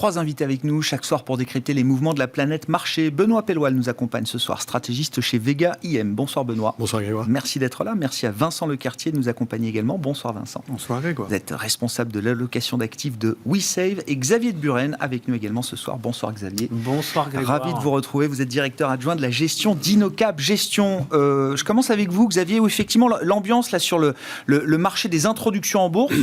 3 invités avec nous chaque soir pour décrypter les mouvements de la planète marché. Benoît Pelloual nous accompagne ce soir, stratégiste chez Vega IM. Bonsoir Benoît. Bonsoir Grégoire. Merci d'être là. Merci à Vincent Lecartier de nous accompagner également. Bonsoir Vincent. Bonsoir Grégoire. Vous êtes responsable de l'allocation d'actifs de WeSave et Xavier de Buren avec nous également ce soir. Bonsoir Xavier. Bonsoir Grégoire. Ravi de vous retrouver. Vous êtes directeur adjoint de la gestion d'Inocap Gestion. Je commence avec vous Xavier, où effectivement l'ambiance là sur le marché des introductions en bourse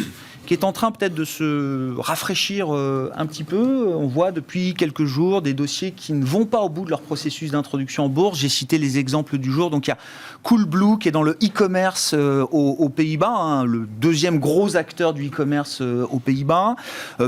qui est en train peut-être de se rafraîchir un petit peu. On voit depuis quelques jours des dossiers qui ne vont pas au bout de leur processus d'introduction en bourse. J'ai cité les exemples du jour. Donc il y a Coolblue qui est dans le e-commerce aux Pays-Bas, hein, le deuxième gros acteur du e-commerce aux Pays-Bas.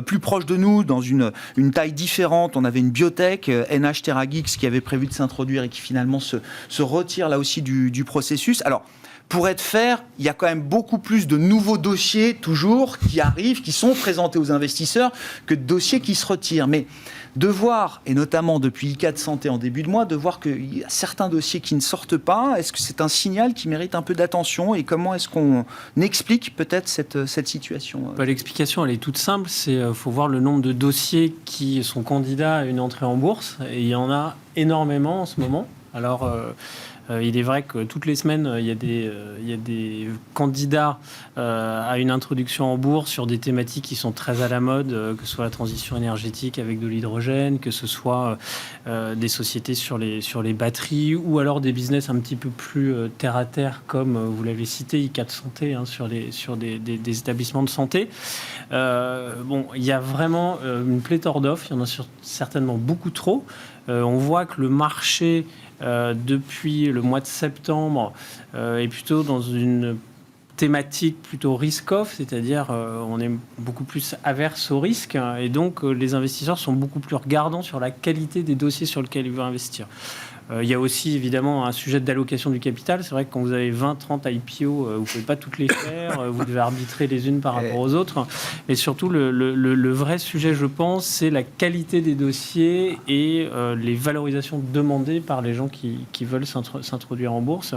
Plus proche de nous, dans une taille différente, on avait une biotech, NH TerraGeeks, qui avait prévu de s'introduire et qui finalement se retire là aussi du processus. Alors, pour être fair, il y a quand même beaucoup plus de nouveaux dossiers, toujours, qui arrivent, qui sont présentés aux investisseurs, que de dossiers qui se retirent. Mais de voir, et notamment depuis ICAD Santé en début de mois, de voir qu'il y a certains dossiers qui ne sortent pas, est-ce que c'est un signal qui mérite un peu d'attention? Et comment est-ce qu'on explique peut-être cette situation? L'explication, elle est toute simple. Il faut voir le nombre de dossiers qui sont candidats à une entrée en bourse. Et il y en a énormément en ce moment. Alors... il est vrai que toutes les semaines, il y a des candidats à une introduction en bourse sur des thématiques qui sont très à la mode, que ce soit la transition énergétique avec de l'hydrogène, que ce soit des sociétés sur les batteries, ou alors des business un petit peu plus terre-à-terre, comme vous l'avez cité, ICAD Santé, hein, sur des établissements de santé. Il y a vraiment une pléthore d'offres, il y en a certainement beaucoup trop. On voit que le marché... depuis le mois de septembre est plutôt dans une thématique plutôt risk-off, c'est-à-dire on est beaucoup plus averse au risque et donc les investisseurs sont beaucoup plus regardants sur la qualité des dossiers sur lesquels ils veulent investir. Il y a aussi évidemment un sujet d'allocation du capital. C'est vrai que quand vous avez 20-30 IPO, vous ne pouvez pas toutes les faire, vous devez arbitrer les unes par rapport aux autres. Mais surtout, le vrai sujet, je pense, c'est la qualité des dossiers et les valorisations demandées par les gens qui veulent s'introduire en bourse.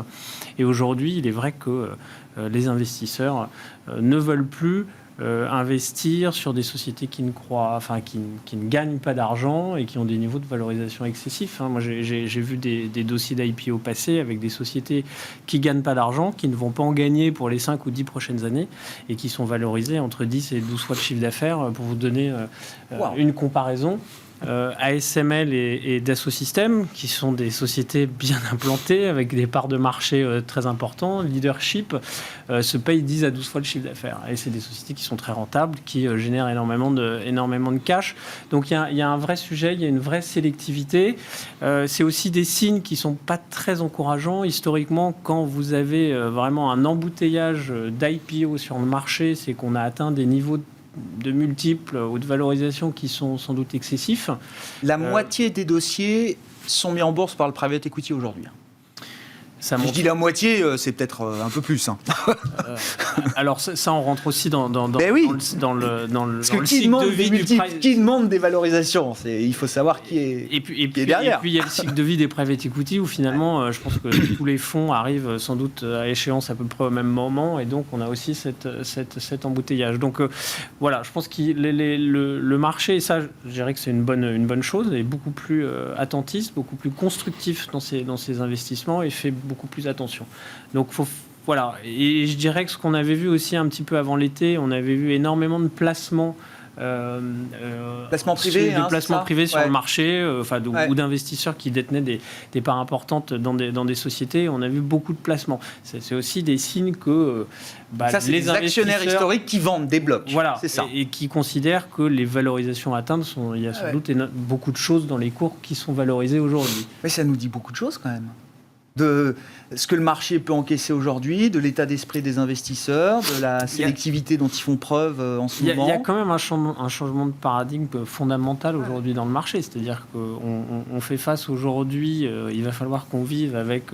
Et aujourd'hui, il est vrai que les investisseurs ne veulent plus investir sur des sociétés qui ne gagnent pas d'argent et qui ont des niveaux de valorisation excessifs. Moi, j'ai vu des dossiers d'IPO passer avec des sociétés qui ne gagnent pas d'argent, qui ne vont pas en gagner pour les 5 ou 10 prochaines années et qui sont valorisées entre 10 et 12 fois le chiffre d'affaires. Pour vous donner une comparaison, ASML et Dassault Systèmes, qui sont des sociétés bien implantées, avec des parts de marché très importantes, leadership, se payent 10 à 12 fois le chiffre d'affaires. Et c'est des sociétés qui sont très rentables, qui génèrent énormément de cash. Donc il y a un vrai sujet, il y a une vraie sélectivité. C'est aussi des signes qui ne sont pas très encourageants. Historiquement, quand vous avez vraiment un embouteillage d'IPO sur le marché, c'est qu'on a atteint des niveaux de multiples ou de valorisation qui sont sans doute excessifs. La moitié des dossiers sont mis en bourse par le private equity aujourd'hui. Je dis la moitié, c'est peut-être un peu plus. Hein. Alors ça, on rentre aussi dans le cycle de vie du private. Qui demande des valorisations? Il faut savoir qui est derrière. Et puis il y a le cycle de vie des private equity où finalement, je pense que tous les fonds arrivent sans doute à échéance à peu près au même moment et donc on a aussi cet embouteillage. Donc voilà, je pense que le marché, et ça, je dirais que c'est une bonne chose, est beaucoup plus attentiste, beaucoup plus constructif dans ses investissements et fait beaucoup plus attention. Donc voilà, et je dirais que ce qu'on avait vu aussi un petit peu avant l'été, on avait vu énormément de placements placements privés, privés sur le marché, ou d'investisseurs qui détenaient des parts importantes dans des sociétés. On a vu beaucoup de placements. C'est aussi des signes que c'est les actionnaires historiques qui vendent des blocs. Voilà, c'est ça. Et qui considèrent que les valorisations atteintes il y a sans doute beaucoup de choses dans les cours qui sont valorisées aujourd'hui. Mais ça nous dit beaucoup de choses quand même. De ce que le marché peut encaisser aujourd'hui, de l'état d'esprit des investisseurs, de la sélectivité dont ils font preuve en ce moment. Il y a quand même un changement de paradigme fondamental aujourd'hui dans le marché. C'est-à-dire qu'on fait face aujourd'hui, il va falloir qu'on vive avec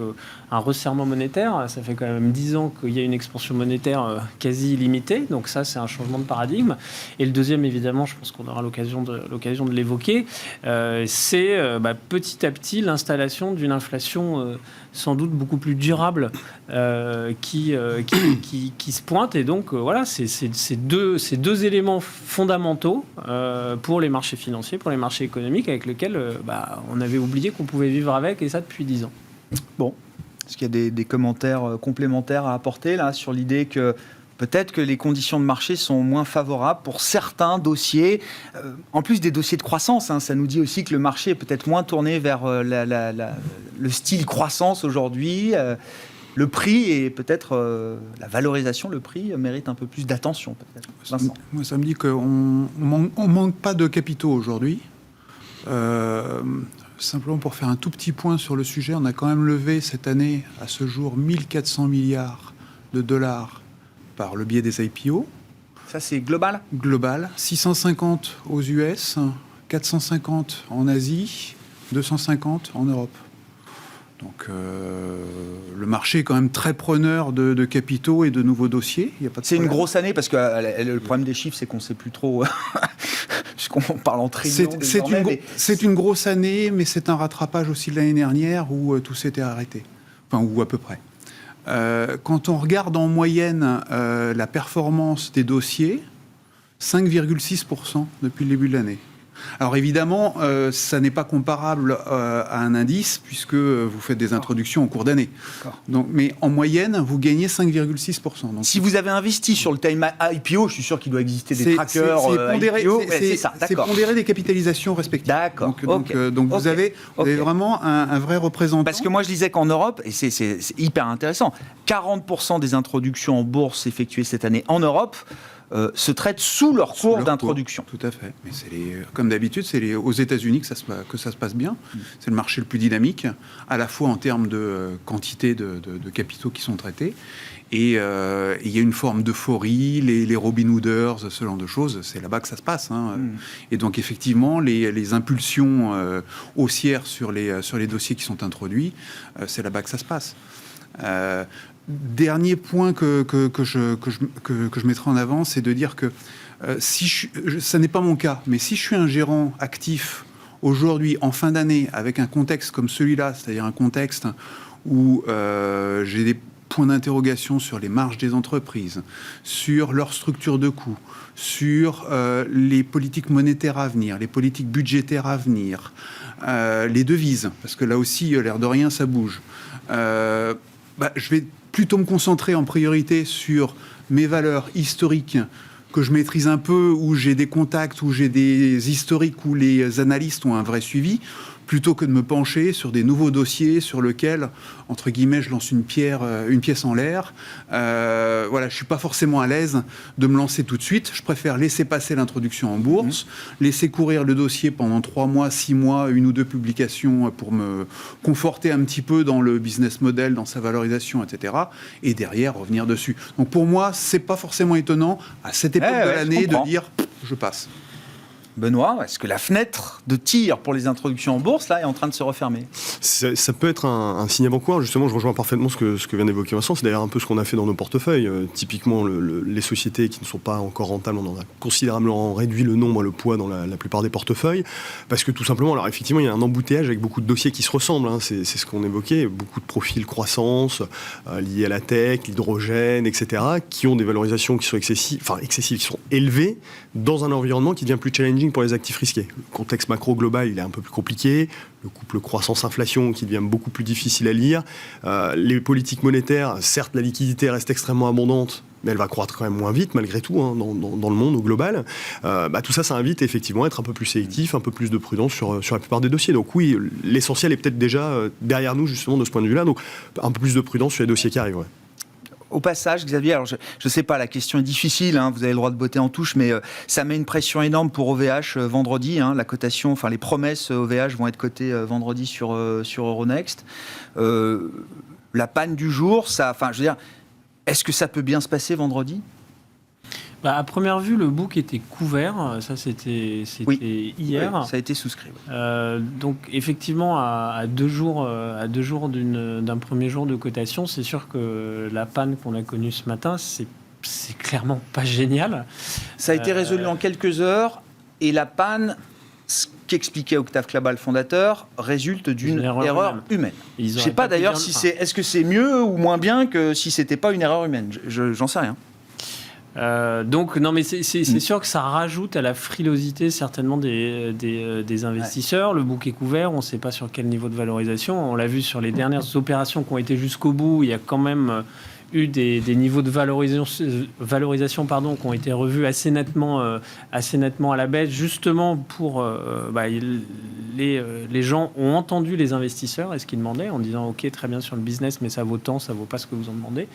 un resserrement monétaire. Ça fait quand même 10 ans qu'il y a une expansion monétaire quasi illimitée. Donc ça, c'est un changement de paradigme. Et le deuxième, évidemment, je pense qu'on aura l'occasion de l'évoquer, c'est petit à petit l'installation d'une inflation sans doute beaucoup plus durable qui se pointe. Et donc, voilà, c'est deux éléments fondamentaux pour les marchés financiers, pour les marchés économiques, avec lesquels on avait oublié qu'on pouvait vivre avec, et ça depuis 10 ans. Bon. Est-ce qu'il y a des commentaires complémentaires à apporter là, sur l'idée que peut-être que les conditions de marché sont moins favorables pour certains dossiers, en plus des dossiers de croissance, ça nous dit aussi que le marché est peut-être moins tourné vers le style croissance aujourd'hui. Le prix et peut-être la valorisation, le prix mérite un peu plus d'attention, peut-être. Vincent. Moi, ça me dit qu'on ne manque pas de capitaux aujourd'hui. Simplement pour faire un tout petit point sur le sujet, on a quand même levé cette année, à ce jour, 1400 milliards de dollars par le biais des IPO. Ça, c'est global ? Global. 650 aux US, 450 en Asie, 250 en Europe. Donc le marché est quand même très preneur de capitaux et de nouveaux dossiers. Il y a pas de problème. Une grosse année parce que le problème des chiffres, c'est qu'on ne sait plus trop, puisqu'on parle en trillions. C'est une grosse année, mais c'est un rattrapage aussi de l'année dernière où tout s'était arrêté, enfin ou à peu près. Quand on regarde en moyenne la performance des dossiers, 5,6% depuis le début de l'année. Alors évidemment, ça n'est pas comparable à un indice puisque vous faites des introductions en cours d'année. Donc, mais en moyenne, vous gagnez 5,6%. Donc, si vous avez investi sur le time IPO, je suis sûr qu'il doit exister des trackers IPO. C'est pondéré des capitalisations respectives. D'accord. Donc vous avez vraiment un vrai représentant. Parce que moi, je disais qu'en Europe, et c'est hyper intéressant, 40% des introductions en bourse effectuées cette année en Europe se traitent sous leur cours d'introduction. Tout à fait. Mais comme d'habitude, c'est aux États-Unis que ça se passe bien. C'est le marché le plus dynamique, à la fois en termes de quantité de capitaux qui sont traités. Et il y a une forme d'euphorie, les Robin Hooders, ce genre de choses, c'est là-bas que ça se passe. Et donc effectivement, les impulsions haussières sur les dossiers qui sont introduits, c'est là-bas que ça se passe. Dernier point que je mettrai en avant, c'est de dire que ça n'est pas mon cas, mais si je suis un gérant actif aujourd'hui, en fin d'année, avec un contexte comme celui-là, c'est-à-dire un contexte où j'ai des points d'interrogation sur les marges des entreprises, sur leur structure de coûts, sur les politiques monétaires à venir, les politiques budgétaires à venir, les devises, parce que là aussi, l'air de rien, ça bouge. Je vais plutôt me concentrer en priorité sur mes valeurs historiques que je maîtrise un peu, où j'ai des contacts, où j'ai des historiques, où les analystes ont un vrai suivi, plutôt que de me pencher sur des nouveaux dossiers sur lesquels, entre guillemets, je lance une pièce en l'air. Je suis pas forcément à l'aise de me lancer tout de suite. Je préfère laisser passer l'introduction en bourse, laisser courir le dossier pendant 3 mois, 6 mois, 1 ou 2 publications pour me conforter un petit peu dans le business model, dans sa valorisation, etc. Et derrière, revenir dessus. Donc pour moi, c'est pas forcément étonnant, à cette époque de l'année, de dire « je passe ». Benoît, est-ce que la fenêtre de tir pour les introductions en bourse là, est en train de se refermer ? Ça peut être un signe avant-coureur. Justement, je rejoins parfaitement ce que vient d'évoquer Vincent. C'est d'ailleurs un peu ce qu'on a fait dans nos portefeuilles. Typiquement, les sociétés qui ne sont pas encore rentables, on en a considérablement réduit le nombre, le poids dans la plupart des portefeuilles. Parce que tout simplement, alors effectivement, il y a un embouteillage avec beaucoup de dossiers qui se ressemblent. C'est ce qu'on évoquait. Beaucoup de profils croissance liés à la tech, l'hydrogène, etc., qui ont des valorisations qui sont excessives, qui sont élevées dans un environnement qui devient plus challenging pour les actifs risqués. Le contexte macro global, il est un peu plus compliqué. Le couple croissance-inflation qui devient beaucoup plus difficile à lire. Les politiques monétaires, certes, la liquidité reste extrêmement abondante, mais elle va croître quand même moins vite, malgré tout, dans le monde au global. Tout ça invite effectivement à être un peu plus sélectif, un peu plus de prudence sur la plupart des dossiers. Donc oui, l'essentiel est peut-être déjà derrière nous, justement, de ce point de vue-là. Donc un peu plus de prudence sur les dossiers qui arrivent. Ouais. Au passage, Xavier, alors je ne sais pas, la question est difficile, vous avez le droit de botter en touche, mais ça met une pression énorme pour OVH vendredi. La cotation, les promesses OVH vont être cotées vendredi sur Euronext. La panne du jour, est-ce que ça peut bien se passer vendredi ? À première vue, le book était couvert. Ça, c'était hier. Oui, ça a été souscrit. Oui. Donc, effectivement, à 2 jours, d'un premier jour de cotation, c'est sûr que la panne qu'on a connue ce matin, c'est clairement pas génial. Ça a été résolu en quelques heures. Et la panne, qu'expliquait Octave Klaba, le fondateur, résulte d'une erreur humaine. Je ne sais pas d'ailleurs si est-ce que c'est mieux ou moins bien que si c'était pas une erreur humaine. J'en sais rien. Donc, non, mais c'est sûr que ça rajoute à la frilosité certainement des investisseurs. Le bouc est couvert, on ne sait pas sur quel niveau de valorisation. On l'a vu sur les dernières opérations qui ont été jusqu'au bout. Il y a quand même eu des niveaux de valorisation qui ont été revus assez nettement à la baisse, justement pour les gens ont entendu les investisseurs et ce qu'ils demandaient en disant ok, très bien sur le business, mais ça vaut tant, ça vaut pas ce que vous en demandez.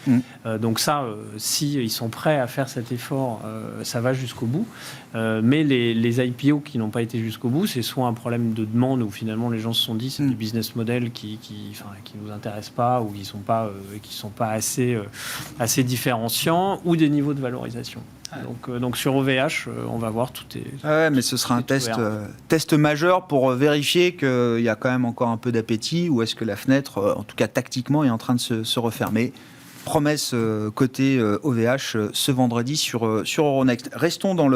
Donc ça, si ils sont prêts à faire cet effort, ça va jusqu'au bout. Mais les IPO qui n'ont pas été jusqu'au bout, c'est soit un problème de demande où finalement les gens se sont dit c'est des business models qui nous intéressent pas ou qui sont pas assez différenciants, ou des niveaux de valorisation. Donc sur OVH, on va voir, tout est... Ouais, mais ce sera un test majeur pour vérifier qu'il y a quand même encore un peu d'appétit, ou est-ce que la fenêtre, en tout cas tactiquement, est en train de se refermer. Promesse côté OVH ce vendredi sur Euronext. Restons dans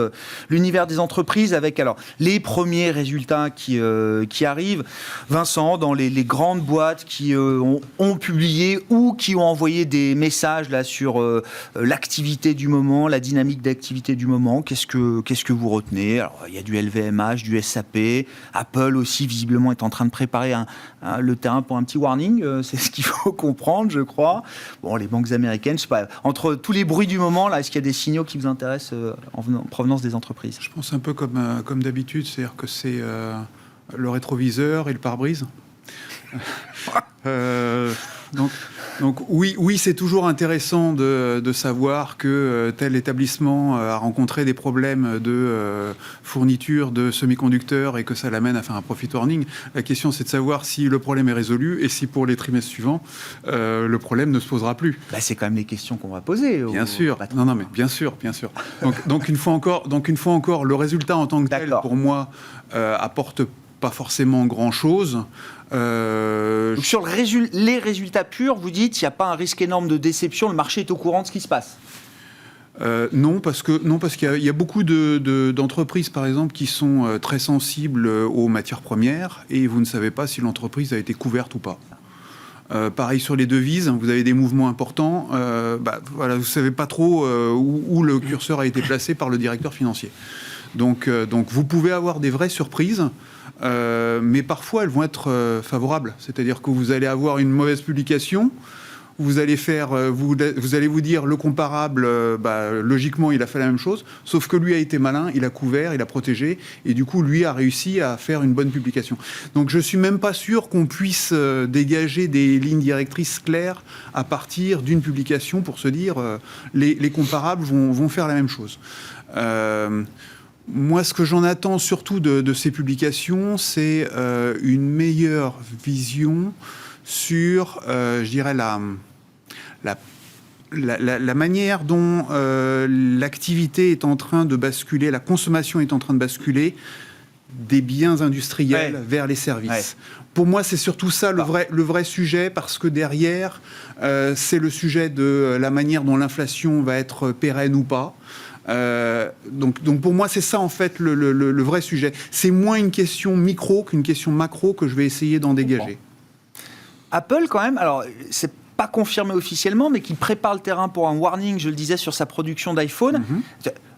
l'univers des entreprises avec alors les premiers résultats qui arrivent. Vincent, dans les grandes boîtes qui ont publié ou qui ont envoyé des messages là sur l'activité du moment, la dynamique d'activité du moment, qu'est-ce que vous retenez? Alors, il y a du LVMH, du SAP, Apple aussi visiblement est en train de préparer le terrain pour un petit warning, c'est ce qu'il faut comprendre, je crois. Bon, les banques américaines, je sais pas, entre tous les bruits du moment, là, est-ce qu'il y a des signaux qui vous intéressent en provenance des entreprises? Je pense un peu comme d'habitude, c'est-à-dire que c'est le rétroviseur et le pare-brise. Donc oui, c'est toujours intéressant de savoir que tel établissement a rencontré des problèmes de fourniture de semi-conducteurs et que ça l'amène à faire un profit warning. La question, c'est de savoir si le problème est résolu et si pour les trimestres suivants, le problème ne se posera plus. Bah, c'est quand même les questions qu'on va poser. Bien sûr. Non, mais bien sûr. Donc une fois encore, le résultat en tant que tel, pour moi, apporte pas forcément grand-chose. Donc sur les résultats purs, vous dites il n'y a pas un risque énorme de déception, le marché est au courant de ce qui se passe? Non, parce qu'il y a beaucoup d'entreprises, par exemple, qui sont très sensibles aux matières premières et vous ne savez pas si l'entreprise a été couverte ou pas. Pareil sur les devises, vous avez des mouvements importants, vous ne savez pas trop où le curseur a été placé par le directeur financier. Donc vous pouvez avoir des vraies surprises, mais parfois elles vont être favorables. C'est-à-dire que vous allez avoir une mauvaise publication, vous allez vous dire le comparable, logiquement il a fait la même chose, sauf que lui a été malin, il a couvert, il a protégé, et du coup lui a réussi à faire une bonne publication. Donc je suis même pas sûr qu'on puisse dégager des lignes directrices claires à partir d'une publication pour se dire les comparables vont faire la même chose. Moi, ce que j'en attends surtout de ces publications, c'est une meilleure vision sur, je dirais, la manière dont l'activité est en train de basculer, la consommation est en train de basculer des biens industriels vers les services. Ouais. Pour moi, c'est surtout ça le vrai sujet, parce que derrière, c'est le sujet de la manière dont l'inflation va être pérenne ou pas. Donc pour moi, c'est ça en fait le vrai sujet. C'est moins une question micro qu'une question macro que je vais essayer d'en dégager. Apple, quand même, alors c'est pas confirmé officiellement, mais qui prépare le terrain pour un warning, je le disais, sur sa production d'iPhone.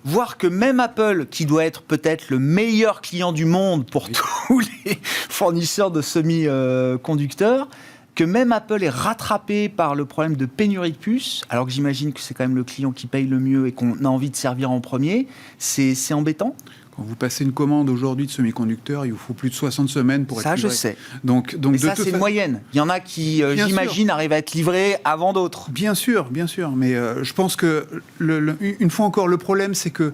Voir que même Apple, qui doit être peut-être le meilleur client du monde pour tous les fournisseurs de semi-conducteurs, que même Apple est rattrapé par le problème de pénurie de puces, alors que j'imagine que c'est quand même le client qui paye le mieux et qu'on a envie de servir en premier, c'est embêtant. Quand vous passez une commande aujourd'hui de semi-conducteurs, il vous faut plus de 60 semaines pour être livré. Ça, je sais. Donc mais ça, c'est une moyenne. Il y en a qui, j'imagine, arrivent à être livrés avant d'autres. Bien sûr. Mais je pense que, une fois encore, le problème, c'est que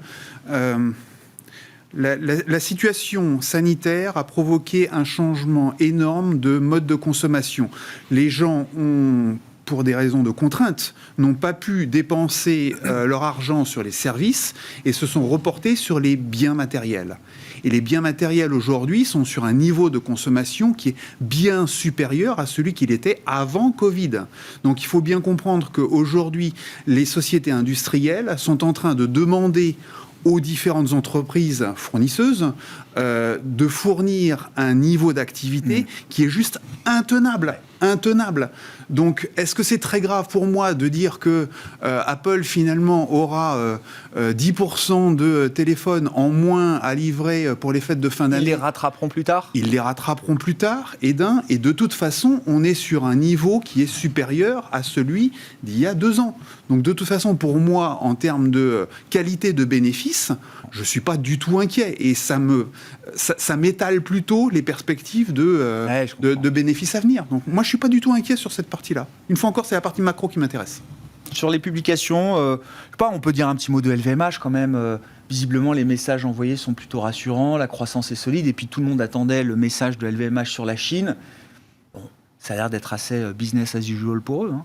la situation sanitaire a provoqué un changement énorme de mode de consommation. Les gens ont, pour des raisons de contrainte, n'ont pas pu dépenser leur argent sur les services et se sont reportés sur les biens matériels. Et les biens matériels aujourd'hui sont sur un niveau de consommation qui est bien supérieur à celui qu'il était avant Covid. Donc il faut bien comprendre qu'aujourd'hui, les sociétés industrielles sont en train de demander aux différentes entreprises fournisseuses de fournir un niveau d'activité qui est juste intenable. Donc, est-ce que c'est très grave pour moi de dire que Apple, finalement, aura 10% de téléphones en moins à livrer pour les fêtes de fin d'année? Ils les rattraperont plus tard. Ils les rattraperont plus tard, et de toute façon, on est sur un niveau qui est supérieur à celui d'il y a 2 ans. Donc, de toute façon, pour moi, en termes de qualité de bénéfice, je ne suis pas du tout inquiet. Et ça m'étale plutôt les perspectives de bénéfices à venir. Donc, moi, je ne suis pas du tout inquiet sur cette partie-là. Une fois encore, c'est la partie macro qui m'intéresse. Sur les publications, je sais pas, on peut dire un petit mot de LVMH quand même. Visiblement, les messages envoyés sont plutôt rassurants, la croissance est solide, et puis tout le monde attendait le message de LVMH sur la Chine. Bon, ça a l'air d'être assez business as usual pour eux. Hein.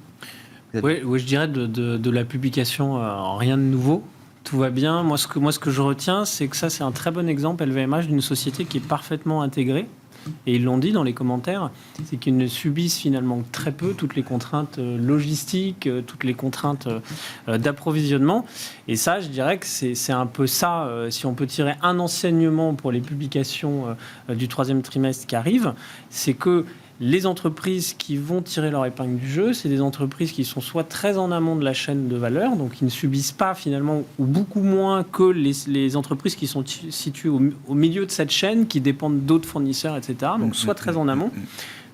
Oui, je dirais de la publication, rien de nouveau. Tout va bien. Moi, ce que je retiens, c'est que ça, c'est un très bon exemple, LVMH, d'une société qui est parfaitement intégrée. Et ils l'ont dit dans les commentaires, c'est qu'ils ne subissent finalement très peu toutes les contraintes logistiques, toutes les contraintes d'approvisionnement. Et ça, je dirais que c'est un peu ça, si on peut tirer un enseignement pour les publications du 3e trimestre qui arrivent, c'est que les entreprises qui vont tirer leur épingle du jeu, c'est des entreprises qui sont soit très en amont de la chaîne de valeur, donc qui ne subissent pas finalement, ou beaucoup moins que les entreprises qui sont situées au milieu de cette chaîne, qui dépendent d'autres fournisseurs, etc. Donc soit très en amont,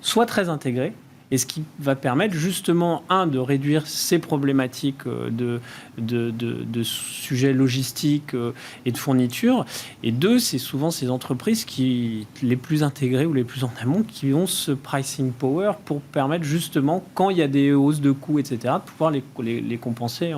soit très intégrées. Et ce qui va permettre justement, de réduire ces problématiques de sujets logistiques et de fourniture. Et 2, c'est souvent ces entreprises les plus intégrées ou les plus en amont qui ont ce pricing power pour permettre justement, quand il y a des hausses de coûts, etc., de pouvoir les compenser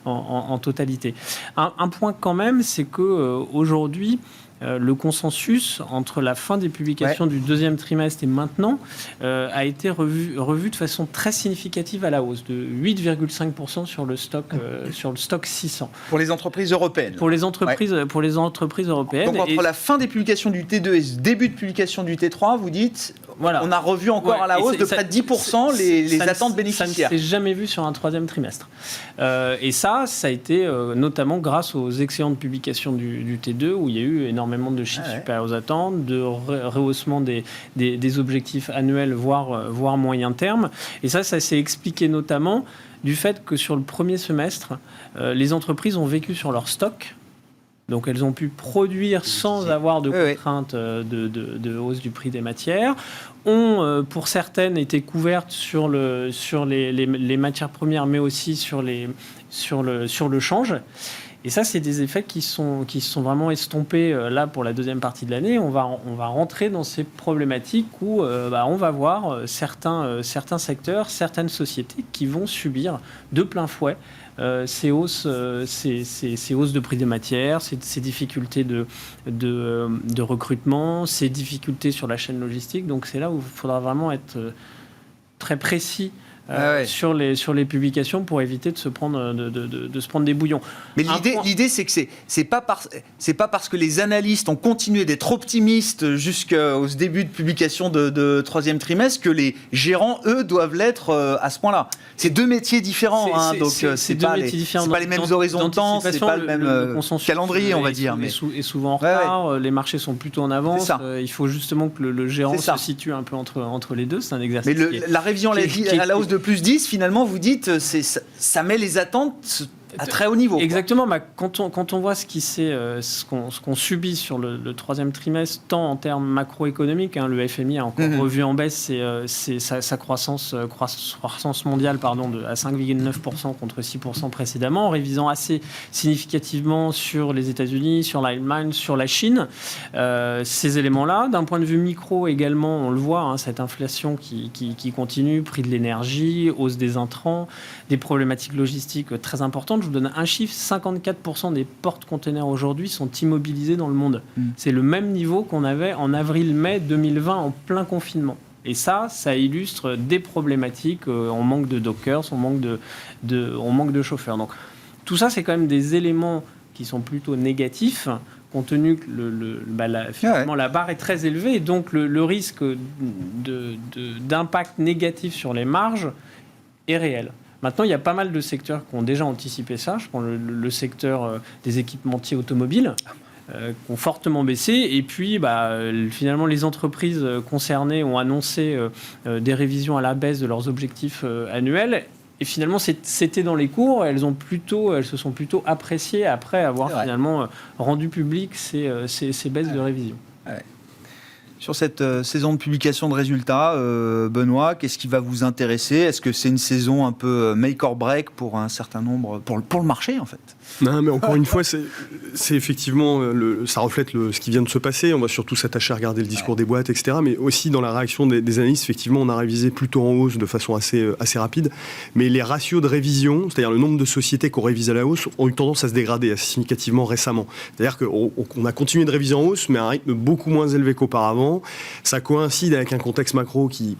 en totalité. Un point quand même, c'est qu'aujourd'hui, le consensus entre la fin des publications du 2e trimestre et maintenant a été revu de façon très significative à la hausse, de 8,5% sur le stock 600. Pour les entreprises européennes. Pour les entreprises européennes. Donc entre la fin des publications du T2 et ce début de publication du T3, vous dites, voilà, on a revu encore à la hausse de près de 10% les attentes bénéficiaires. Ça ne s'est jamais vu sur un 3e trimestre. Et ça a été notamment grâce aux excellentes publications du T2 où il y a eu énormément de chiffres supérieurs aux attentes, de rehaussement des objectifs annuels, voire moyen terme. Et ça s'est expliqué notamment du fait que sur le premier semestre, les entreprises ont vécu sur leur stock. Donc elles ont pu produire sans avoir de contraintes de hausse du prix des matières. Ont, pour certaines, été couvertes sur les matières premières, mais aussi sur le change. Et ça, c'est des effets qui sont vraiment estompés là pour la deuxième partie de l'année. On va rentrer dans ces problématiques où on va voir certains secteurs, certaines sociétés qui vont subir de plein fouet ces hausses de prix des matières, ces difficultés de recrutement, ces difficultés sur la chaîne logistique. Donc c'est là où il faudra vraiment être très précis sur les publications pour éviter de se prendre des bouillons. Mais l'idée c'est que c'est pas parce que les analystes ont continué d'être optimistes jusqu'au début de publication de 3e trimestre que les gérants, eux, doivent l'être à ce point-là. C'est 2 métiers différents, donc c'est pas les mêmes horizons de temps, c'est pas le même calendrier, on va dire. Et souvent en retard, les marchés sont plutôt en avance. Il faut justement que le gérant se situe un peu entre les deux. C'est un exercice. Mais la révision à la hausse de plus 10, finalement, vous dites, ça met les attentes à très haut niveau. Exactement. Quand on voit ce qu'on subit sur le 3e trimestre, tant en termes macroéconomiques, le FMI a encore revu en baisse sa croissance mondiale à 5,9% contre 6% précédemment, en révisant assez significativement sur les États-Unis, sur l'Allemagne, sur la Chine. Ces éléments-là, d'un point de vue micro également, on le voit, cette inflation qui continue, prix de l'énergie, hausse des intrants, des problématiques logistiques très importantes. Je vous donne un chiffre, 54% des porte-containers aujourd'hui sont immobilisés dans le monde. C'est le même niveau qu'on avait en avril-mai 2020 en plein confinement. Et ça illustre des problématiques. On manque de dockers, on manque de chauffeurs. Donc tout ça, c'est quand même des éléments qui sont plutôt négatifs, compte tenu que finalement, la barre est très élevée. Et donc le risque d'impact négatif sur les marges est réel. Maintenant, il y a pas mal de secteurs qui ont déjà anticipé ça. Je prends le secteur des équipementiers automobiles, qui ont fortement baissé. Et puis, finalement, les entreprises concernées ont annoncé des révisions à la baisse de leurs objectifs annuels. Et finalement, c'était dans les cours. Elles se sont plutôt appréciées après avoir finalement rendu public ces baisses de révision. Ouais. Sur cette saison de publication de résultats, Benoît, qu'est-ce qui va vous intéresser ? Est-ce que c'est une saison un peu make or break pour un certain nombre, pour le marché en fait ? Non, mais encore une fois, c'est effectivement, ça reflète ce qui vient de se passer. On va surtout s'attacher à regarder le discours des boîtes, etc. Mais aussi dans la réaction des analystes, effectivement, on a révisé plutôt en hausse de façon assez rapide. Mais les ratios de révision, c'est-à-dire le nombre de sociétés qu'on révise à la hausse, ont eu tendance à se dégrader assez significativement récemment. C'est-à-dire qu'on a continué de réviser en hausse, mais à un rythme beaucoup moins élevé qu'auparavant. Ça coïncide avec un contexte macro qui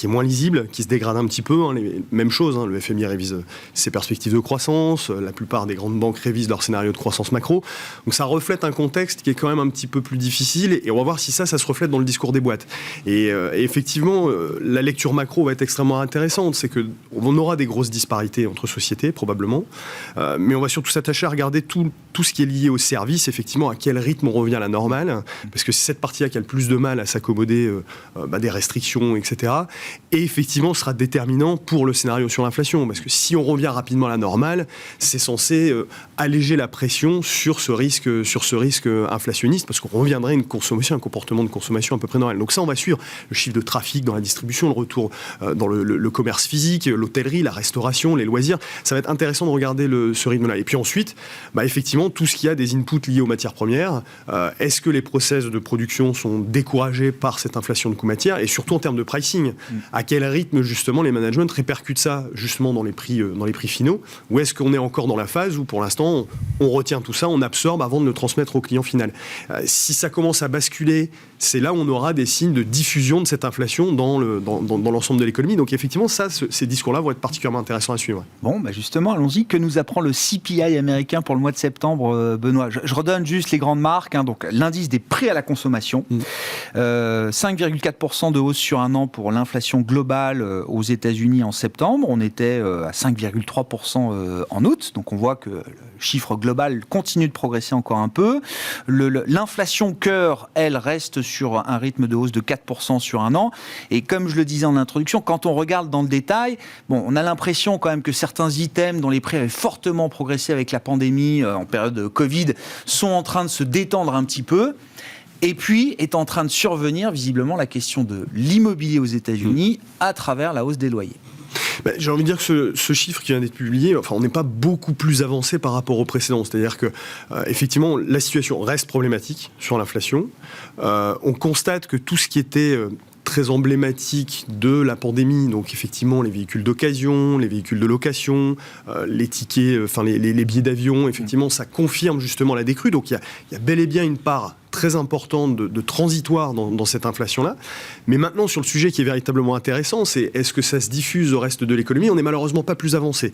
est moins lisible, qui se dégrade un petit peu. Les mêmes choses, le FMI révise ses perspectives de croissance, la plupart des grandes banques révisent leur scénario de croissance macro. Donc ça reflète un contexte qui est quand même un petit peu plus difficile, et on va voir si ça se reflète dans le discours des boîtes. Et effectivement, la lecture macro va être extrêmement intéressante. C'est qu'on aura des grosses disparités entre sociétés, probablement, mais on va surtout s'attacher à regarder tout ce qui est lié au service, effectivement, à quel rythme on revient à la normale, parce que c'est cette partie-là qui a le plus de mal à s'accommoder des restrictions, etc. Et effectivement, ce sera déterminant pour le scénario sur l'inflation, parce que si on revient rapidement à la normale, c'est censé alléger la pression sur ce risque inflationniste, parce qu'on reviendrait à une consommation, un comportement de consommation à peu près normal. Donc ça, on va suivre le chiffre de trafic dans la distribution, le retour dans le commerce physique, l'hôtellerie, la restauration, les loisirs. Ça va être intéressant de regarder ce rythme-là. Et puis ensuite, effectivement, tout ce qui a des inputs liés aux matières premières. Est-ce que les process de production sont découragés par cette inflation de coûts matières, et surtout en termes de pricing? À quel rythme, justement, les managements répercutent ça, justement, dans les prix finaux? Ou est-ce qu'on est encore dans la phase où, pour l'instant, on retient tout ça, on absorbe avant de le transmettre au client final? Si ça commence à basculer, c'est là où on aura des signes de diffusion de cette inflation dans l'ensemble de l'économie. Donc, effectivement, ces discours-là vont être particulièrement intéressants à suivre. Bon, justement, allons-y. Que nous apprend le CPI américain pour le mois de septembre, Benoît? Je redonne juste les grandes marques. Donc, l'indice des prix à la consommation, 5,4% de hausse sur un an pour l'inflation globale aux États-Unis en septembre. On était à 5,3% en août. Donc, on voit que le chiffre global continue de progresser encore un peu. L'inflation cœur, elle, reste sur un rythme de hausse de 4% sur un an. Et comme je le disais en introduction, quand on regarde dans le détail, on a l'impression quand même que certains items dont les prix avaient fortement progressé avec la pandémie en période de Covid sont en train de se détendre un petit peu. Et puis, est en train de survenir, visiblement, la question de l'immobilier aux États-Unis à travers la hausse des loyers. J'ai envie de dire que ce chiffre qui vient d'être publié, on n'est pas beaucoup plus avancé par rapport au précédent. C'est-à-dire que, effectivement, la situation reste problématique sur l'inflation. On constate que tout ce qui était très emblématique de la pandémie, donc effectivement les véhicules d'occasion, les véhicules de location, les tickets, les billets d'avion, effectivement, ça confirme justement la décrue. Donc il y a bel et bien une part très importante de transitoire dans cette inflation-là. Mais maintenant, sur le sujet qui est véritablement intéressant, c'est est-ce que ça se diffuse au reste de l'économie? On n'est malheureusement pas plus avancé.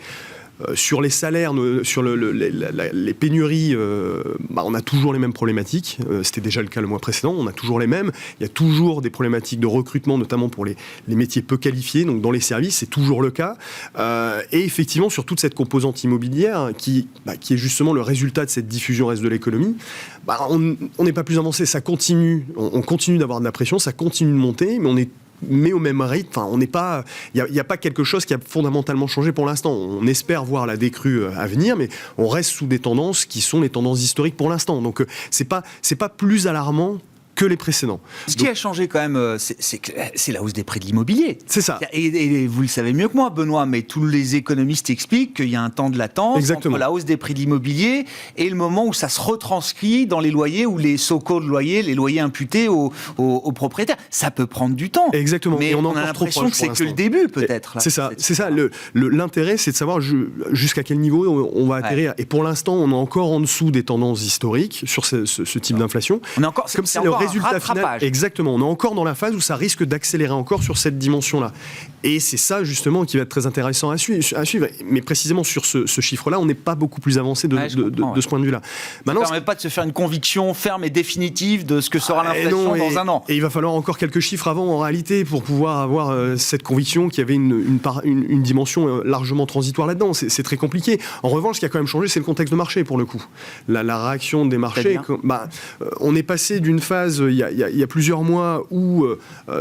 Sur les salaires, sur les pénuries, on a toujours les mêmes problématiques. C'était déjà le cas le mois précédent. On a toujours les mêmes. Il y a toujours des problématiques de recrutement, notamment pour les métiers peu qualifiés. Donc dans les services, c'est toujours le cas. Et effectivement, sur toute cette composante immobilière qui est justement le résultat de cette diffusion reste de l'économie, on n'est pas plus avancé. Ça continue. On continue d'avoir de la pression. Ça continue de monter, mais au même rythme. On n'est pas, il n'y a pas quelque chose qui a fondamentalement changé pour l'instant. On espère voir la décrue à venir, mais on reste sous des tendances qui sont les tendances historiques pour l'instant. Donc c'est pas plus alarmant que les précédents. Qui a changé quand même, c'est la hausse des prix de l'immobilier. C'est ça. Et vous le savez mieux que moi, Benoît, mais tous les économistes expliquent qu'il y a un temps de latence entre la hausse des prix de l'immobilier et le moment où ça se retranscrit dans les loyers ou les so-called loyers, les loyers imputés aux propriétaires. Ça peut prendre du temps. Exactement. Mais et on a l'impression que c'est que le début, peut-être. Là. C'est ça. L'intérêt, c'est de savoir jusqu'à quel niveau on va atterrir. Et pour l'instant, on est encore en dessous des tendances historiques sur ce type d'inflation. On est encore, c'est encore résultat final, exactement, on est encore dans la phase où ça risque d'accélérer encore sur cette dimension-là. Et c'est ça justement qui va être très intéressant à suivre. Mais précisément sur ce chiffre-là, on n'est pas beaucoup plus avancé de ce point de vue-là. Maintenant, ça ne permet pas de se faire une conviction ferme et définitive de ce que sera l'inflation dans un an. Et il va falloir encore quelques chiffres avant en réalité pour pouvoir avoir cette conviction qu'il y avait une dimension largement transitoire là-dedans. C'est très compliqué. En revanche, ce qui a quand même changé, c'est le contexte de marché pour le coup. La réaction des marchés, on est passé d'une phase il y a plusieurs mois où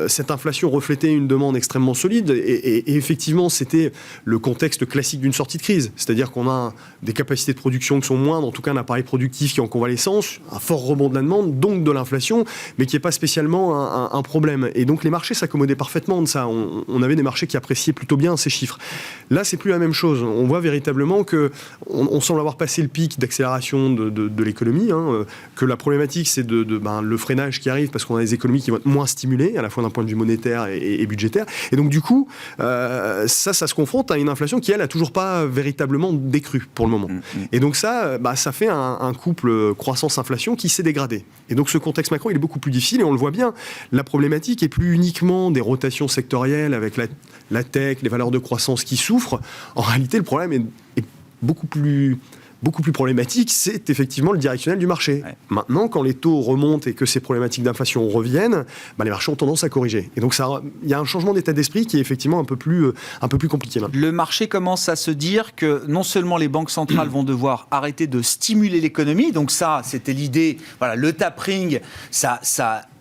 cette inflation reflétait une demande extrêmement solide et effectivement c'était le contexte classique d'une sortie de crise. C'est-à-dire qu'on a des capacités de production qui sont moindres, en tout cas un appareil productif qui est en convalescence, un fort rebond de la demande, donc de l'inflation, mais qui n'est pas spécialement un problème. Et donc les marchés s'accommodaient parfaitement de ça. On avait des marchés qui appréciaient plutôt bien ces chiffres. Là, c'est plus la même chose. On voit véritablement qu'on semble avoir passé le pic d'accélération de l'économie, que la problématique, c'est le freinage qui arrive parce qu'on a des économies qui vont être moins stimulées, à la fois d'un point de vue monétaire et budgétaire. Et donc, du coup, ça se confronte à une inflation qui, elle, n'a toujours pas véritablement décru pour le moment. Et donc ça fait un couple croissance-inflation qui s'est dégradé. Et donc, ce contexte macro, il est beaucoup plus difficile et on le voit bien. La problématique est plus uniquement des rotations sectorielles avec la tech, les valeurs de croissance qui souffrent. En réalité, le problème est beaucoup plus problématique, c'est effectivement le directionnel du marché. Ouais. Maintenant, quand les taux remontent et que ces problématiques d'inflation reviennent, les marchés ont tendance à corriger. Et donc, il y a un changement d'état d'esprit qui est effectivement un peu plus compliqué maintenant. Le marché commence à se dire que non seulement les banques centrales vont devoir arrêter de stimuler l'économie, donc ça, c'était l'idée, le tapering, ça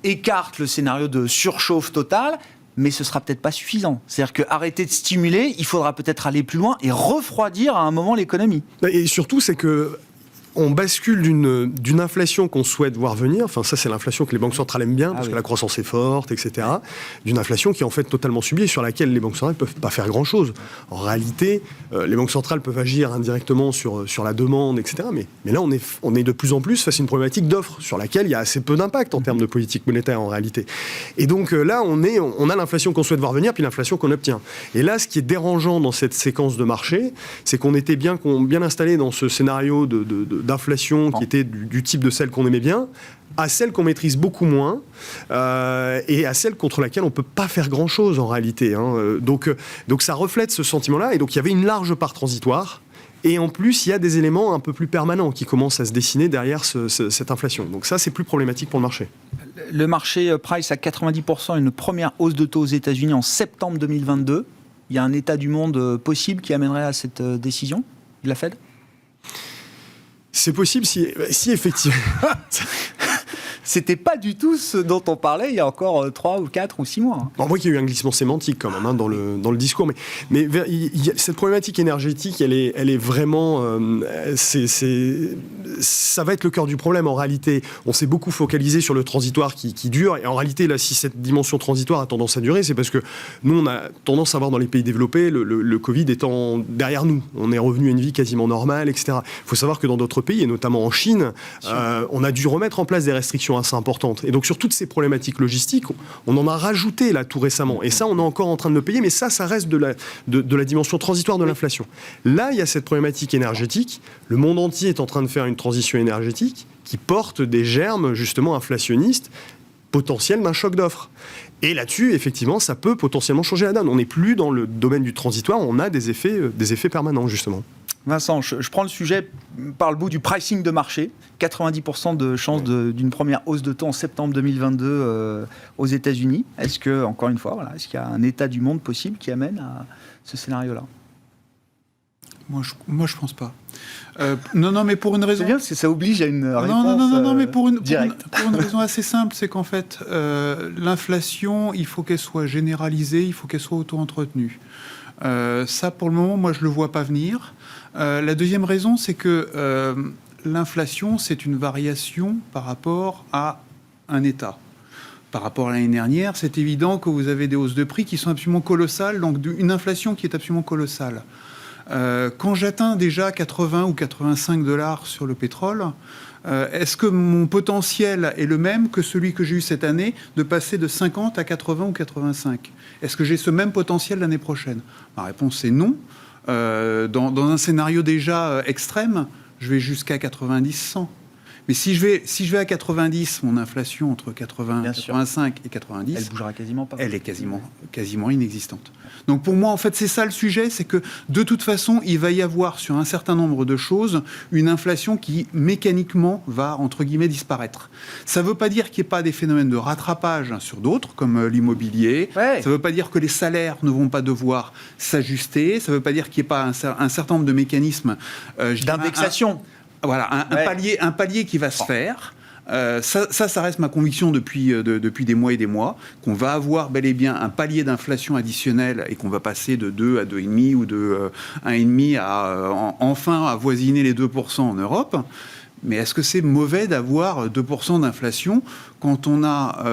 écarte le scénario de surchauffe totale, mais ce sera peut-être pas suffisant. C'est-à-dire qu'arrêter de stimuler, il faudra peut-être aller plus loin et refroidir à un moment l'économie. Et surtout, c'est que on bascule d'une inflation qu'on souhaite voir venir, enfin ça c'est l'inflation que les banques centrales aiment bien, parce que la croissance est forte, etc., d'une inflation qui est en fait totalement subie et sur laquelle les banques centrales ne peuvent pas faire grand-chose. En réalité, les banques centrales peuvent agir indirectement sur la demande, etc., mais là on est de plus en plus face à une problématique d'offre sur laquelle il y a assez peu d'impact en termes de politique monétaire en réalité. Et donc là on a l'inflation qu'on souhaite voir venir, puis l'inflation qu'on obtient. Et là ce qui est dérangeant dans cette séquence de marché, c'est qu'on était bien installé dans ce scénario d'inflation qui était du type de celle qu'on aimait bien, à celle qu'on maîtrise beaucoup moins, et à celle contre laquelle on ne peut pas faire grand-chose en réalité. Donc ça reflète ce sentiment-là, et donc il y avait une large part transitoire, et en plus il y a des éléments un peu plus permanents qui commencent à se dessiner derrière cette inflation. Donc ça c'est plus problématique pour le marché. Le marché price à 90% une première hausse de taux aux États-Unis en septembre 2022. Il y a un état du monde possible qui amènerait à cette décision de la Fed ? C'est possible si effectivement... C'était pas du tout ce dont on parlait il y a encore 3 ou 4 ou 6 mois. On voit qu'il y a eu un glissement sémantique quand même dans le discours, mais cette problématique énergétique, elle est vraiment... ça va être le cœur du problème en réalité. On s'est beaucoup focalisé sur le transitoire qui dure, et en réalité, là, si cette dimension transitoire a tendance à durer, c'est parce que nous, on a tendance à voir dans les pays développés le Covid étant derrière nous. On est revenu à une vie quasiment normale, etc. Il faut savoir que dans d'autres pays, et notamment en Chine, on a dû remettre en place des restrictions assez importantes. Et donc sur toutes ces problématiques logistiques, on en a rajouté là tout récemment. Et ça, on est encore en train de le payer, mais ça reste de la dimension transitoire de l'inflation. Là, il y a cette problématique énergétique. Le monde entier est en train de faire une transition énergétique qui porte des germes justement inflationnistes potentiels d'un choc d'offres. Et là-dessus, effectivement, ça peut potentiellement changer la donne. On n'est plus dans le domaine du transitoire, on a des effets permanents justement. Vincent, je prends le sujet par le bout du pricing de marché. 90% de chances d'une première hausse de taux en septembre 2022 aux États-Unis. Est-ce que, encore une fois, est-ce qu'il y a un état du monde possible qui amène à ce scénario-là ? Moi, je pense pas. Non, mais pour une raison... C'est bien, parce que ça oblige à une réponse Non, mais pour une raison assez simple, c'est qu'en fait, l'inflation, il faut qu'elle soit généralisée, il faut qu'elle soit auto-entretenue. Ça, pour le moment, moi, je le vois pas venir. La deuxième raison, c'est que l'inflation, c'est une variation par rapport à un État. Par rapport à l'année dernière, c'est évident que vous avez des hausses de prix qui sont absolument colossales, donc une inflation qui est absolument colossale. Quand j'atteins déjà 80 ou 85 $ sur le pétrole, est-ce que mon potentiel est le même que celui que j'ai eu cette année de passer de 50 à 80 ou 85 ? Est-ce que j'ai ce même potentiel l'année prochaine ? Ma réponse est non. Dans un scénario déjà extrême, je vais jusqu'à 90-100. Mais si je vais à 90, mon inflation entre 85 et 90, elle bougera quasiment pas. Elle est quasiment inexistante. Donc pour moi, en fait, c'est ça le sujet, c'est que de toute façon, il va y avoir sur un certain nombre de choses une inflation qui mécaniquement va, entre guillemets, disparaître. Ça ne veut pas dire qu'il n'y ait pas des phénomènes de rattrapage sur d'autres, comme l'immobilier. Ouais. Ça ne veut pas dire que les salaires ne vont pas devoir s'ajuster. Ça ne veut pas dire qu'il n'y ait pas un certain nombre de mécanismes d'indexation. Voilà, un palier qui va se faire. Ça reste ma conviction depuis des mois et des mois, qu'on va avoir bel et bien un palier d'inflation additionnel et qu'on va passer de 2 à 2,5 ou de 1,5 à enfin avoisiner les 2% en Europe. Mais est-ce que c'est mauvais d'avoir 2% d'inflation quand on a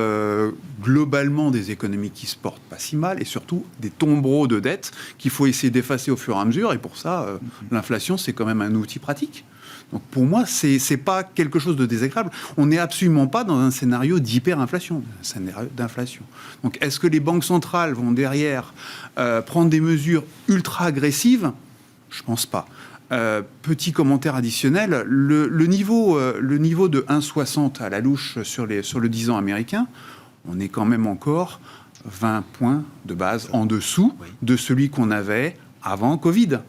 globalement des économies qui se portent pas si mal et surtout des tombereaux de dettes qu'il faut essayer d'effacer au fur et à mesure, et pour ça, l'inflation, c'est quand même un outil pratique. Donc pour moi, c'est pas quelque chose de désagréable. On n'est absolument pas dans un scénario d'hyperinflation, un scénario d'inflation. Donc est-ce que les banques centrales vont derrière prendre des mesures ultra agressives ? Je pense pas. Petit commentaire additionnel, le niveau de 1,60 à la louche sur le 10 ans américain, on est quand même encore 20 points de base en dessous de celui qu'on avait avant Covid.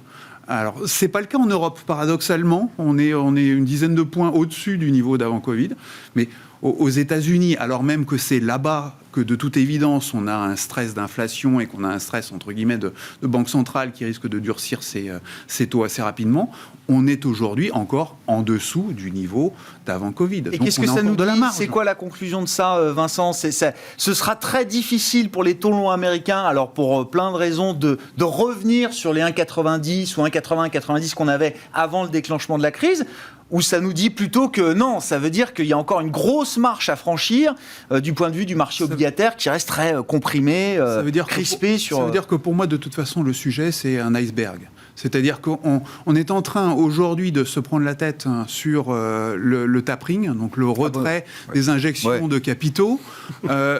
Alors, c'est pas le cas en Europe, paradoxalement. On est une dizaine de points au-dessus du niveau d'avant Covid. Mais aux États-Unis, alors même que c'est là-bas que, de toute évidence, on a un stress d'inflation et qu'on a un stress, entre guillemets, de banque centrale qui risque de durcir ses taux assez rapidement, on est aujourd'hui encore en dessous du niveau d'avant Covid. Et qu'est-ce que ça nous dit ? C'est quoi la conclusion de ça, Vincent ? Ce sera très difficile pour les taux longs américains, alors pour plein de raisons, de revenir sur les 1,90 ou 1,80-1,90 qu'on avait avant le déclenchement de la crise. Ou ça nous dit plutôt que non, ça veut dire qu'il y a encore une grosse marche à franchir du point de vue du marché obligataire qui reste très comprimé, crispé sur... Ça veut dire que pour moi, de toute façon, le sujet, c'est un iceberg. C'est-à-dire qu'on est en train aujourd'hui de se prendre la tête sur le tapering, donc le retrait des injections de capitaux.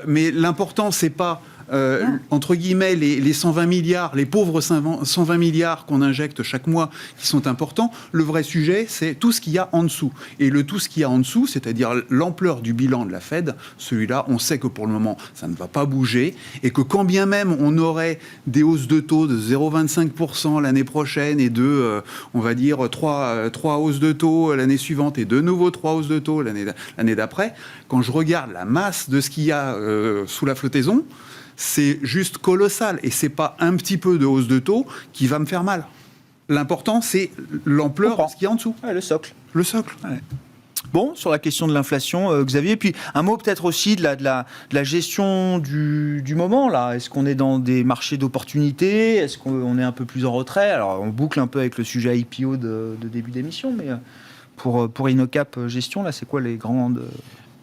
Mais l'important, c'est pas... entre guillemets, les 120 milliards, les pauvres 120 milliards qu'on injecte chaque mois, qui sont importants. Le vrai sujet, c'est tout ce qu'il y a en dessous. Et tout ce qu'il y a en dessous, c'est-à-dire l'ampleur du bilan de la Fed, celui-là, on sait que pour le moment, ça ne va pas bouger. Et que quand bien même on aurait des hausses de taux de 0,25% l'année prochaine et on va dire, 3 hausses de taux l'année suivante et de nouveau 3 hausses de taux l'année d'après, quand je regarde la masse de ce qu'il y a sous la flottaison, c'est juste colossal. Et c'est pas un petit peu de hausse de taux qui va me faire mal. L'important, c'est l'ampleur de ce qu'il y a en dessous. Ouais, le socle. Le socle. Ouais. Bon, sur la question de l'inflation, Xavier, puis un mot peut-être aussi de la gestion du moment, là. Est-ce qu'on est dans des marchés d'opportunités ? Est-ce qu'on est un peu plus en retrait ? Alors, on boucle un peu avec le sujet IPO de début d'émission, mais pour Innocap Gestion, là, c'est quoi les grandes...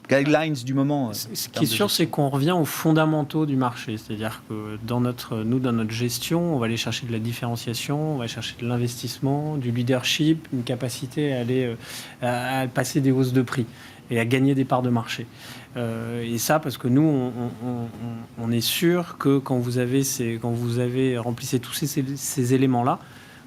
guidelines du moment. Ce qui est sûr, c'est qu'on revient aux fondamentaux du marché. C'est-à-dire que dans notre gestion, on va aller chercher de la différenciation, on va chercher de l'investissement, du leadership, une capacité à aller à passer des hausses de prix et à gagner des parts de marché. Et ça, parce que nous, on est sûr que quand vous remplissez tous ces éléments-là,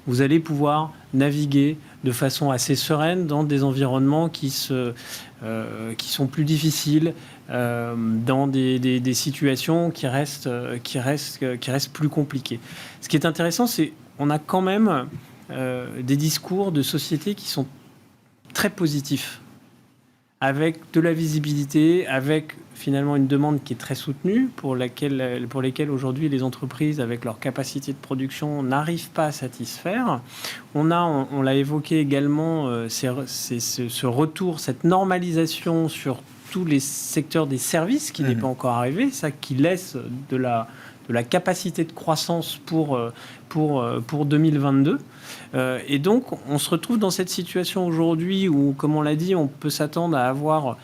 vous allez pouvoir naviguer de façon assez sereine dans des environnements qui sont plus difficiles, dans des situations qui restent plus compliquées. Ce qui est intéressant, c'est qu'on a quand même des discours de société qui sont très positifs, avec de la visibilité, avec finalement une demande qui est très soutenue, pour lesquelles aujourd'hui les entreprises, avec leur capacité de production, n'arrivent pas à satisfaire. On l'a évoqué également, ce retour, cette normalisation sur tous les secteurs des services qui n'est pas encore arrivé, ça qui laisse de la capacité de croissance pour 2022. Et donc, on se retrouve dans cette situation aujourd'hui où, comme on l'a dit, on peut s'attendre à avoir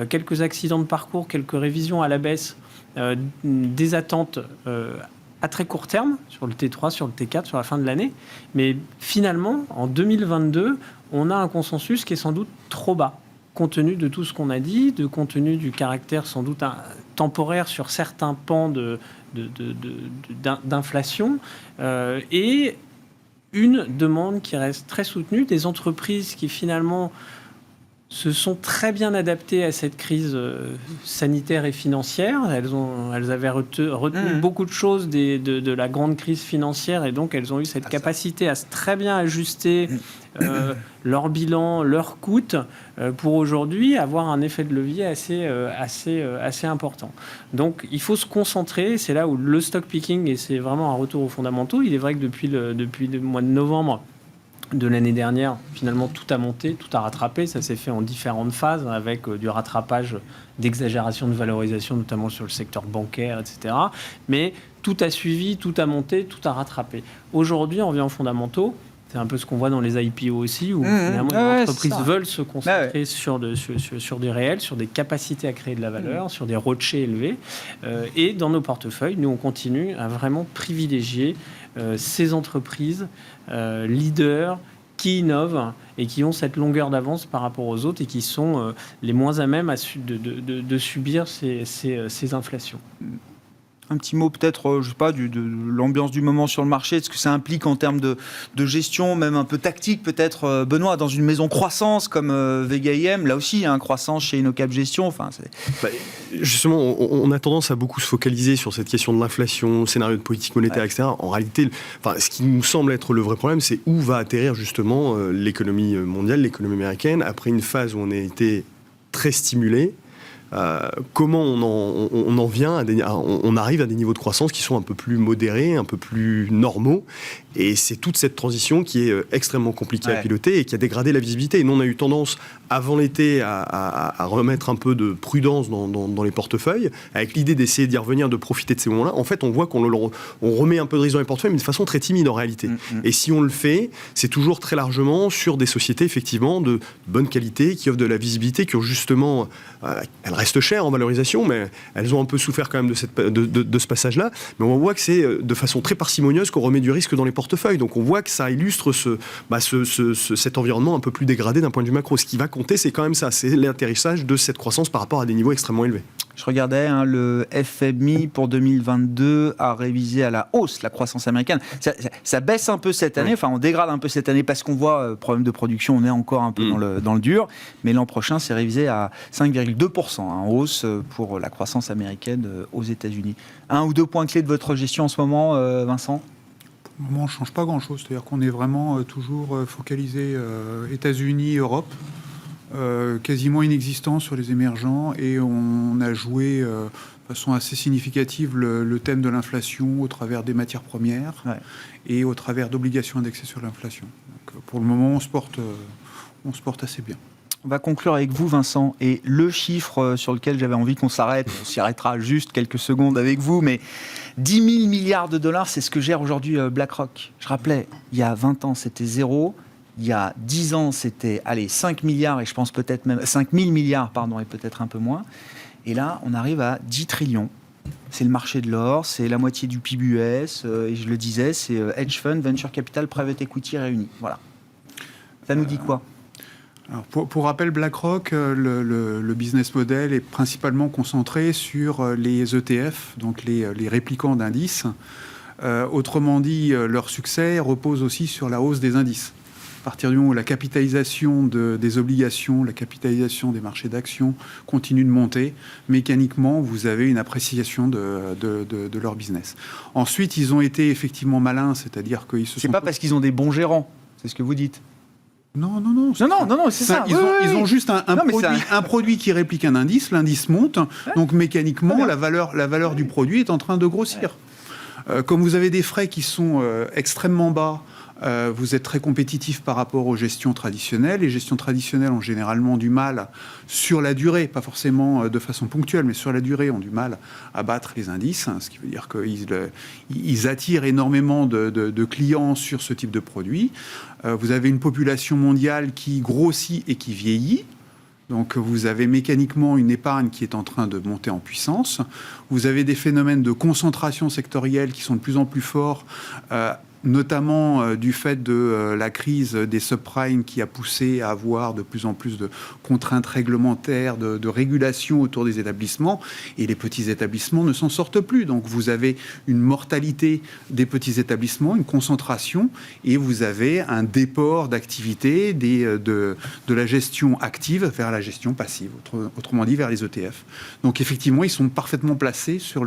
quelques accidents de parcours, quelques révisions à la baisse, des attentes à très court terme, sur le T3, sur le T4, sur la fin de l'année. Mais finalement, en 2022, on a un consensus qui est sans doute trop bas, compte tenu de tout ce qu'on a dit, compte tenu du caractère sans doute temporaire sur certains pans d'inflation, et une demande qui reste très soutenue, des entreprises qui finalement se sont très bien adaptées à cette crise sanitaire et financière. Elles avaient retenu beaucoup de choses de la grande crise financière et donc elles ont eu cette capacité à très bien ajuster leur bilan, leurs coûts pour aujourd'hui avoir un effet de levier assez important. Donc il faut se concentrer, c'est là où le stock picking, et c'est vraiment un retour aux fondamentaux. Il est vrai que depuis le mois de novembre de l'année dernière, finalement, tout a monté, tout a rattrapé. Ça s'est fait en différentes phases, avec du rattrapage d'exagération de valorisation, notamment sur le secteur bancaire, etc. Mais tout a suivi, tout a monté, tout a rattrapé. Aujourd'hui, on revient aux fondamentaux. C'est un peu ce qu'on voit dans les IPO aussi, où finalement les entreprises veulent se concentrer sur des réels, sur des capacités à créer de la valeur, sur des rochers élevés. Et dans nos portefeuilles, nous, on continue à vraiment privilégier ces entreprises leaders qui innovent et qui ont cette longueur d'avance par rapport aux autres et qui sont les moins à même de subir ces inflations. Un petit mot peut-être, je sais pas, de l'ambiance du moment sur le marché, de ce que ça implique en termes de gestion, même un peu tactique peut-être. Benoît, dans une maison croissance comme Vega IM, là aussi, croissance chez InnoCap Gestion. Enfin, justement, on a tendance à beaucoup se focaliser sur cette question de l'inflation, scénario de politique monétaire, etc. En réalité, ce qui nous semble être le vrai problème, c'est où va atterrir justement l'économie mondiale, l'économie américaine, après une phase où on a été très stimulé. Comment on en vient on arrive à des niveaux de croissance qui sont un peu plus modérés, un peu plus normaux, et c'est toute cette transition qui est extrêmement compliquée à piloter et qui a dégradé la visibilité. Et nous, on a eu tendance avant l'été à remettre un peu de prudence dans les portefeuilles, avec l'idée d'essayer d'y revenir, de profiter de ces moments-là. En fait, on voit qu'on remet un peu de risque dans les portefeuilles, mais de façon très timide en réalité. Et si on le fait, c'est toujours très largement sur des sociétés effectivement de bonne qualité, qui offrent de la visibilité, qui ont justement, elles restent chères en valorisation, mais elles ont un peu souffert quand même de ce passage-là. Mais on voit que c'est de façon très parcimonieuse qu'on remet du risque dans les portefeuilles. Donc on voit que ça illustre cet environnement un peu plus dégradé d'un point de vue macro. Ce qui va compter, c'est quand même ça, c'est l'atterrissage de cette croissance par rapport à des niveaux extrêmement élevés. Je regardais, le FMI pour 2022 a révisé à la hausse la croissance américaine. Ça baisse un peu cette année, on dégrade un peu cette année parce qu'on voit problème de production, on est encore un peu dans le dur, mais l'an prochain c'est révisé à 5,2% en hausse pour la croissance américaine aux États-Unis. Un ou deux points clés de votre gestion en ce moment, Vincent ? Pour le moment, on ne change pas grand-chose, c'est-à-dire qu'on est vraiment toujours focalisé États-Unis, Europe. Quasiment inexistant sur les émergents, et on a joué de façon assez significative le thème de l'inflation au travers des matières premières et au travers d'obligations indexées sur l'inflation. Donc, pour le moment, on se porte assez bien. On va conclure avec vous, Vincent, et le chiffre sur lequel j'avais envie qu'on s'arrête, on s'y arrêtera juste quelques secondes avec vous, mais 10 000 milliards de dollars, c'est ce que gère aujourd'hui BlackRock. Je rappelais, il y a 20 ans, c'était zéro. Il y a 10 ans, c'était 5 milliards, et je pense peut-être même 5 000 milliards, pardon, et peut-être un peu moins. Et là, on arrive à 10 trillions. C'est le marché de l'or, c'est la moitié du PIB US, et je le disais, c'est hedge fund, venture capital, private equity réunis. Voilà. Ça nous dit quoi ? Alors pour rappel, BlackRock, le business model est principalement concentré sur les ETF, donc les réplicants d'indices. Autrement dit, leur succès repose aussi sur la hausse des indices. À partir du moment où la capitalisation des obligations, la capitalisation des marchés d'actions continue de monter, mécaniquement, vous avez une appréciation de leur business. Ensuite, ils ont été effectivement malins, c'est-à-dire qu'ils se sont... C'est pas parce qu'ils ont des bons gérants, c'est ce que vous dites. Non, c'est ça. Ils ont juste un produit qui réplique un indice, l'indice monte, donc mécaniquement, la valeur du produit est en train de grossir. Comme vous avez des frais qui sont extrêmement bas, vous êtes très compétitif par rapport aux gestions traditionnelles. Les gestions traditionnelles ont généralement du mal sur la durée, pas forcément de façon ponctuelle, mais sur la durée, ont du mal à battre les indices, ce qui veut dire qu'ils attirent énormément de clients sur ce type de produit. Vous avez une population mondiale qui grossit et qui vieillit. Donc vous avez mécaniquement une épargne qui est en train de monter en puissance. Vous avez des phénomènes de concentration sectorielle qui sont de plus en plus forts notamment du fait de la crise des subprimes qui a poussé à avoir de plus en plus de contraintes réglementaires, de régulation autour des établissements, et les petits établissements ne s'en sortent plus. Donc vous avez une mortalité des petits établissements, une concentration, et vous avez un déport d'activité de la gestion active vers la gestion passive, autrement dit vers les ETF. Donc effectivement, ils sont parfaitement placés sur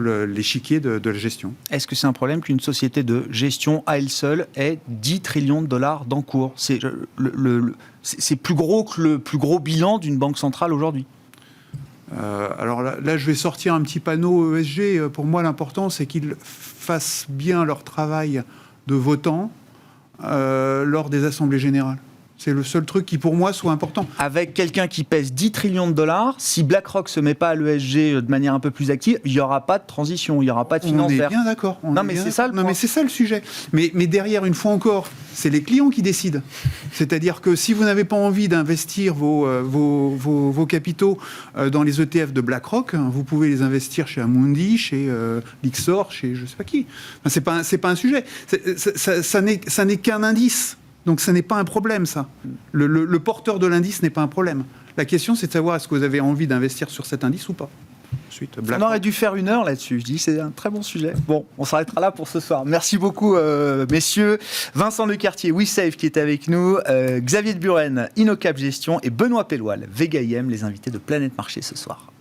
l'échiquier de la gestion. Est-ce que c'est un problème qu'une société de gestion à elle seule ait 10 trillions de dollars d'encours? C'est plus gros que le plus gros bilan d'une banque centrale aujourd'hui. Alors là, je vais sortir un petit panneau ESG. Pour moi, l'important, c'est qu'ils fassent bien leur travail de votant lors des assemblées générales. C'est le seul truc qui, pour moi, soit important. Avec quelqu'un qui pèse 10 trillions de dollars, si BlackRock ne se met pas à l'ESG de manière un peu plus active, il n'y aura pas de transition, il n'y aura pas de finance verte. On est bien d'accord. Mais c'est ça le point. Non, mais c'est ça le sujet. Mais derrière, une fois encore, c'est les clients qui décident. C'est-à-dire que si vous n'avez pas envie d'investir vos capitaux dans les ETF de BlackRock, vous pouvez les investir chez Amundi, chez Lyxor, chez je ne sais pas qui. Enfin, c'est pas un sujet. Ça n'est qu'un indice. Donc ça n'est pas un problème, ça. Le porteur de l'indice n'est pas un problème. La question, c'est de savoir est-ce que vous avez envie d'investir sur cet indice ou pas. Ensuite, on aurait dû faire 1 heure là-dessus. Je dis c'est un très bon sujet. Bon, on s'arrêtera là pour ce soir. Merci beaucoup, messieurs. Vincent Lecartier, WeSafe, qui est avec nous, Xavier de Buren, InnoCap Gestion, et Benoît Pelloual, Vega IM, les invités de Planète Marché ce soir.